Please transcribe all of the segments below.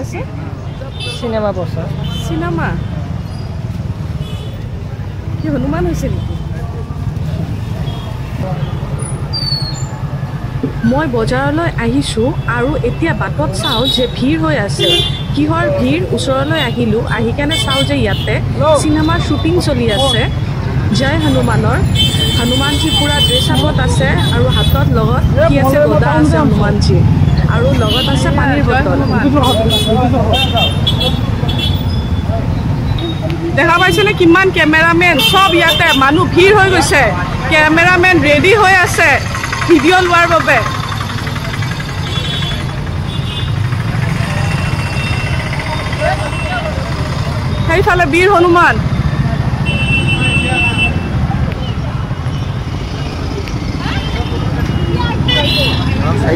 আছে সিনেমা প্ৰচাৰ সিনেমা কি হনুমান হৈছে নেকি মই বজাৰলৈ আহিছো আৰু এতিয়া বাটত চাও যে ভিৰ হৈ আছে কিহৰ ভিৰ ওচৰলৈ আহিলো আহি কেনে চাও যে ইয়াতে সিনেমাৰ শুটিং চলি আছে জয় হনুমানৰ হনুমানজী পুৰা ড্ৰেছ আপত আছে আৰু হাতত লগত কি আছে গদা আছে হনুমানজী আৰু লগত আছে পানীৰ বটল দেখা পাইছেনে কিমান কেমেৰামেন সব ইয়াতে মানুহ ভিৰ হৈ গৈছে কেমেৰামেন ৰেডি হৈ আছে ভিডিঅ' লোৱাৰ বাবে সেইফালে বীৰ হনুমান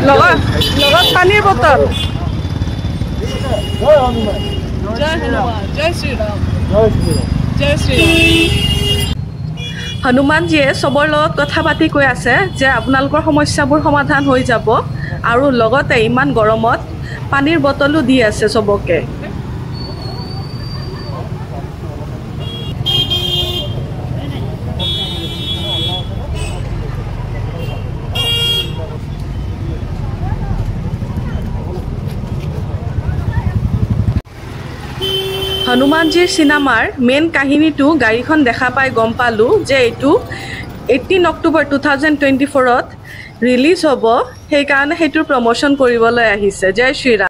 লগত পানীৰ বটল জয় হনুমান জয় শ্ৰীৰাম জয় শ্ৰীৰাম হনুমানজীয়ে চবৰ লগত কথা পাতি কৈ আছে যে আপোনালোকৰ সমস্যাবোৰ সমাধান হৈ যাব আৰু লগতে ইমান গৰমত পানীৰ বটলো দি আছে চবকে হনুমানজীৰ চিনেমাৰ মেইন কাহিনীটো গাড়ীখন দেখা পাই গম পালোঁ যে এইটো 18 অক্টোবৰ 2024ত ৰিলিজ হ'ব সেইকাৰণে সেইটোৰ প্ৰমোশ্যন কৰিবলৈ আহিছে জয় শ্ৰীৰাম